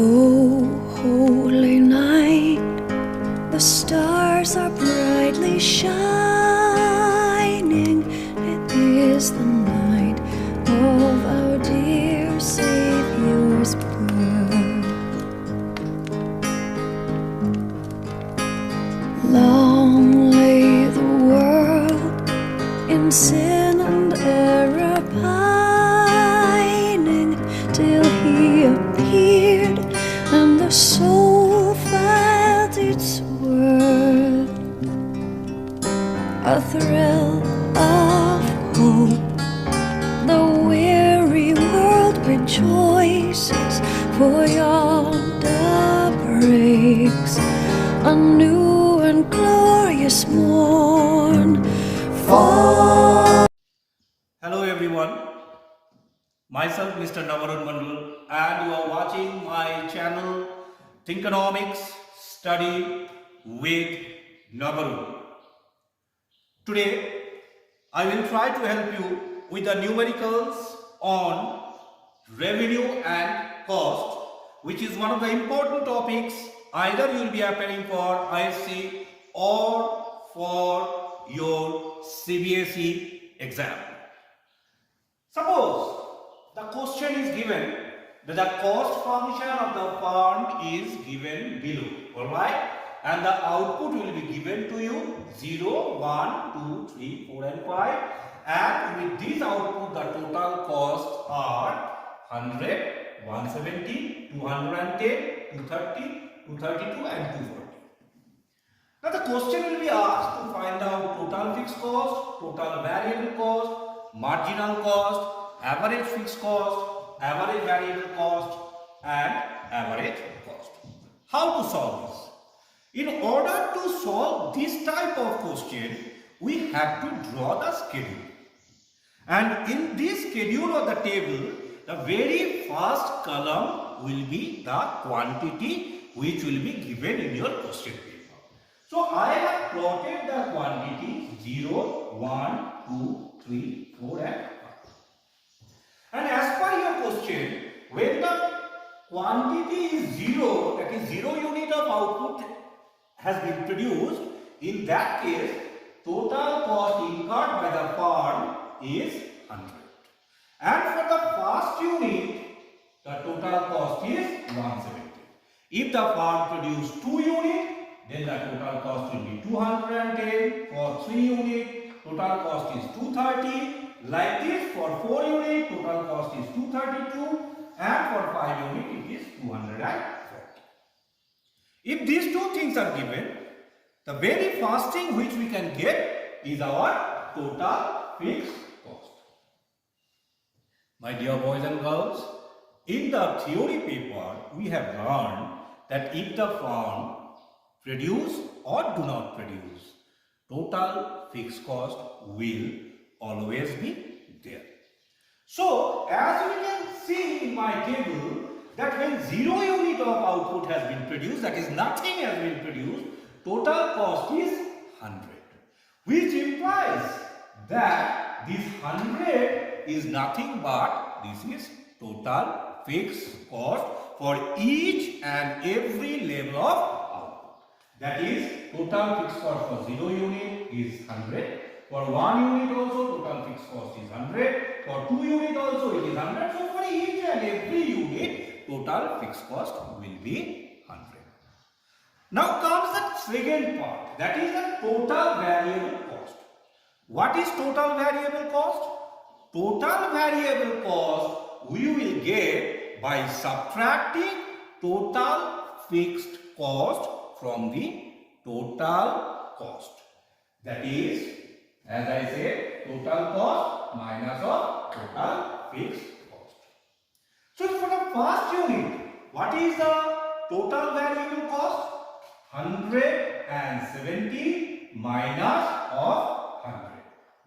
Oh, holy night, the stars are brightly shining. It is the night of our dear Savior's birth. Long lay the world in sin and error pining, till He appeared and the soul felt its worth. A thrill of hope, the weary world rejoices, for yonder breaks a new and glorious morn. For Hello everyone, myself Mr. Nabarun Mandal, and you are watching my channel THINKONOMICS-Study with Nabarun. Today I will try to help you with the numericals on revenue and cost, which is one of the important topics either you will be appearing for ISC or for your CBSE exam. Suppose the question is given that the cost function of the fund is given below, alright, and the output will be given to you 0, 1, 2, 3, 4 and 5, and with this output the total costs are 100, 170, 210, 230, 232 and 240. Now the question will be asked to find out total fixed cost, total variable cost, marginal cost, average fixed cost, average variable cost and average cost. How to solve this? In order to solve this type of question, we have to draw the schedule. And in this schedule of the table, the very first column will be the quantity which will be given in your question paper. So I have plotted the quantity 0, 1, 2, 3, 4 and 5. And as per your question, when the quantity is 0, that is 0 unit of output has been produced, in that case, total cost incurred by the firm is 100. And for the first unit, the total cost is 170. If the firm produces 2 units, then the total cost will be 210. For 3 units, total cost is 230. Like this, for 4 units, total cost is 232. And for 5 units, it is 240. If these two things are given, the very first thing which we can get is our total fixed cost. My dear boys and girls, in the theory paper, we have learned that if the firm produce or do not produce, total fixed cost will always be there. So, as we can see in my table, that when 0 unit of output has been produced, that is nothing has been produced, total cost is 100. Which implies that this 100 is nothing but this is total fixed cost for each and every level of output. That is, total fixed cost for 0 unit is 100. For 1 unit also, total fixed cost is 100. For 2 unit also, it is 100. So, for each and every unit, total fixed cost will be 100. Now comes the second part, that is the total variable cost. What is total variable cost? Total variable cost we will get by subtracting total fixed cost from the total cost. That is, as I said, total cost minus of total fixed cost. So for the first unit, what is the total variable cost? 170 minus of 100.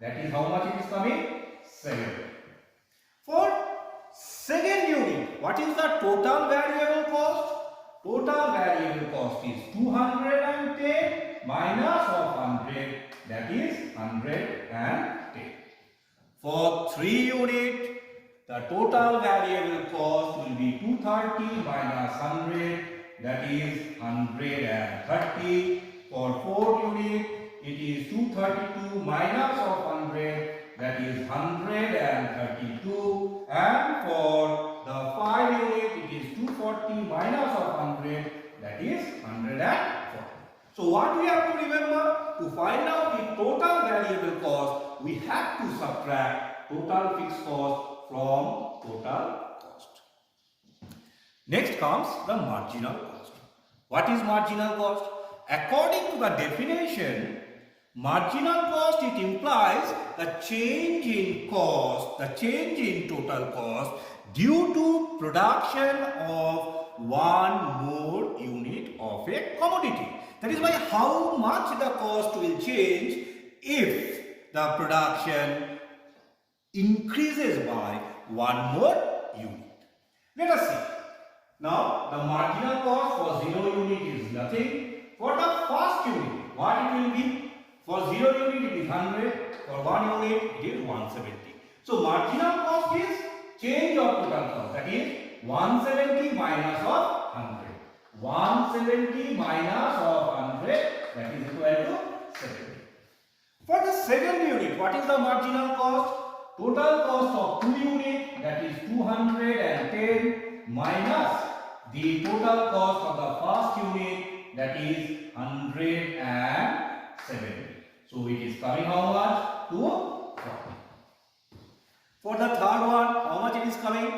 That is how much it is coming? 7. For second unit, what is the total variable cost? Total variable cost is 210 minus of 100. That is 110. For 3 unit, the total variable cost will be 230 minus 100, that is 130. For 4th unit, it is 232 minus of 100, that is 132. And for the 5th unit, it is 240 minus of 100, that is 140. So what we have to remember, to find out the total variable cost, we have to subtract total fixed cost from total cost. Next comes the marginal cost. What is marginal cost? According to the definition, marginal cost, it implies the change in cost, the change in total cost due to production of one more unit of a commodity. That is why how much the cost will change if the production increases by one more unit. Let us see. Now the marginal cost for 0 unit is nothing. For the first unit, what it will be? For 0 unit it is 100, for 1 unit it is 170. So marginal cost is change of total cost, that is 170 minus of 100. 170 minus of 100, that is equal to 70. For the second unit, what is the marginal cost? Total cost of 2 units, that is 210 minus the total cost of the first unit, that is 170. So it is coming how much? To 40. For the third one, how much it is coming?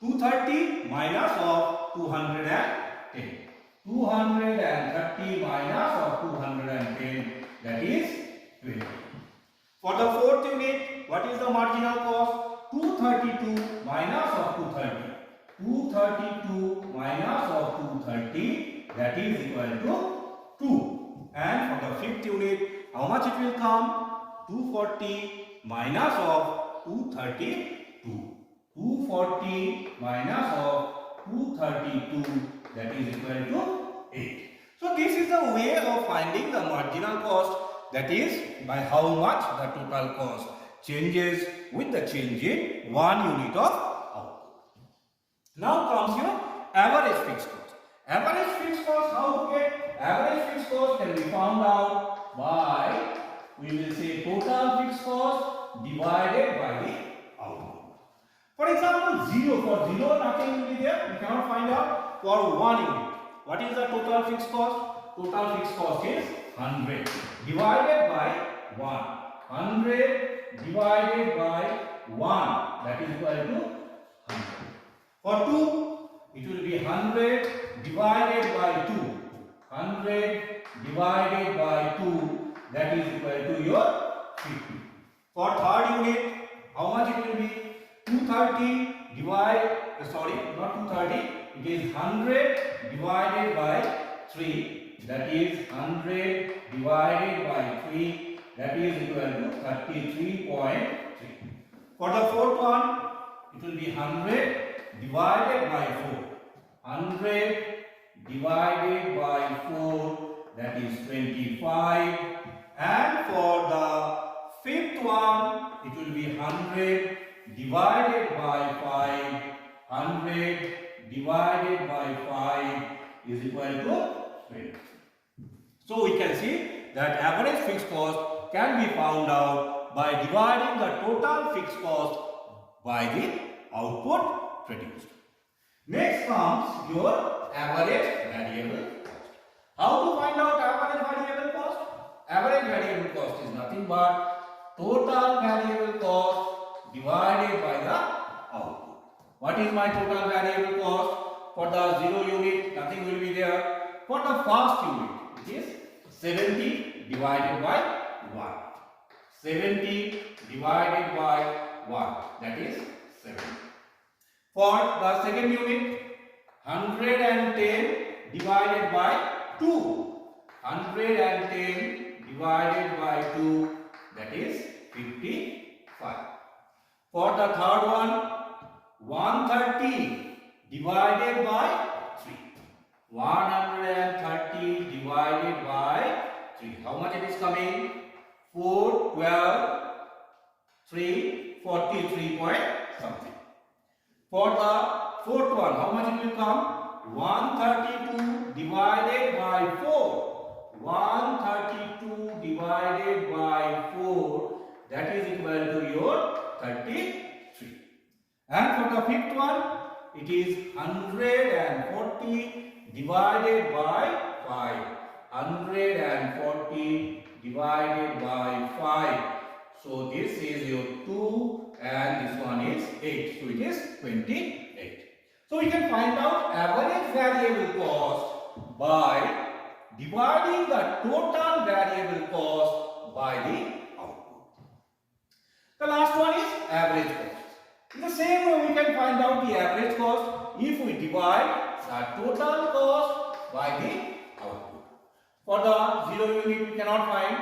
230 minus of 210. 230 minus of 210, that is 20. For the fourth unit, what is the marginal cost? 232 minus of 230. 232 minus of 230, that is equal to 2. And for the fifth unit, how much it will come? 240 minus of 232. 240 minus of 232, that is equal to 8. So this is the way of finding the marginal cost, that is by how much the total cost changes with the change in one unit of output. Now comes your average fixed cost. Average fixed cost, how to get? Average fixed cost can be found out by, we will say, total fixed cost divided by the output. For example, 0. For 0, nothing will be there. We cannot find out. For 1 unit, what is the total fixed cost? Total fixed cost is 100 divided by 1. 100 divided by 1, that is equal to 100. For 2, it will be 100 divided by 2. 100 divided by 2, that is equal to your 50. For third unit, how much it will be? 230 divide, not 230, it is 100 divided by 3, that is 100 divided by 3, that is equal to 33.3. For the fourth one, it will be 100 divided by 4. 100 divided by 4, that is 25. And for the fifth one, it will be 100 divided by 5. 100 divided by 5 is equal to 20. So we can see that average fixed cost can be found out by dividing the total fixed cost by the output produced. Next comes your average variable cost. How to find out average variable cost? Average variable cost is nothing but total variable cost divided by the output. What is my total variable cost? For the 0 unit, nothing will be there. For the first unit, it is 70 divided by 1. 70 divided by 1, that is 7. For the second unit, 110 divided by 2. 110 divided by 2, that is 55. For the third one, 130 divided by 3. 130 divided by 3. How much it is coming? 4, 12, 3, 43 point something. For the fourth one, how much it will come? 132 divided by 4. 132 divided by 4, that is equal to your 33. And for the fifth one, it is 140 divided by 5. 140 divided by 5. So this is your 2 and this one is 8. So it is 28. So we can find out average variable cost by dividing the total variable cost by the output. The last one is average cost. In the same way we can find out the average cost if we divide the total cost by the output. For the 0 unit we cannot find.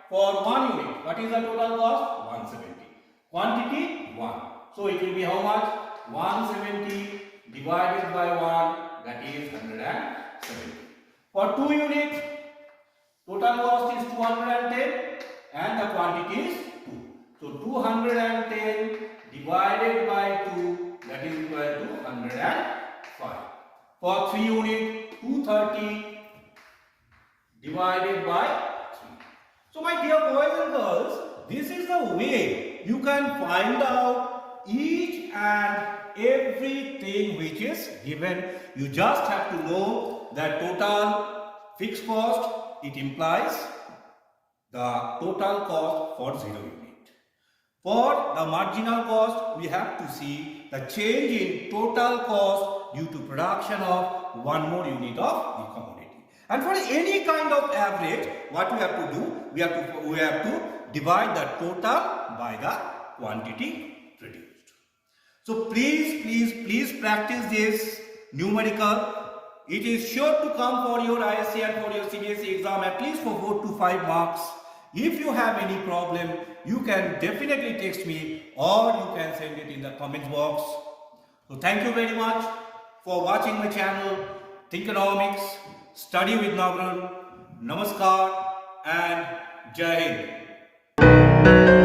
For 1 unit, what is the total cost? 170. Quantity 1. So it will be how much? 170 divided by 1, that is 170. For 2 units, total cost is 210 and the quantity is 2. So 210 divided by 2, that is equal to 105. For 3 units, 230 divided by 3. So my dear boys and girls, this is the way you can find out each and everything which is given. You just have to know that total fixed cost, it implies the total cost for 0 unit. For the marginal cost, we have to see the change in total cost due to production of one more unit of the commodity. And for any kind of average, what we have to do, we have to divide the total by the quantity produced. So please practice this numerical. It is sure to come for your ISC and for your CBSE exam at least for 4 to 5 marks. If you have any problem, you can definitely text me or you can send it in the comments box. So thank you very much for watching my channel, Thinkonomics, Study with Nabarun. Namaskar and Jai Hind.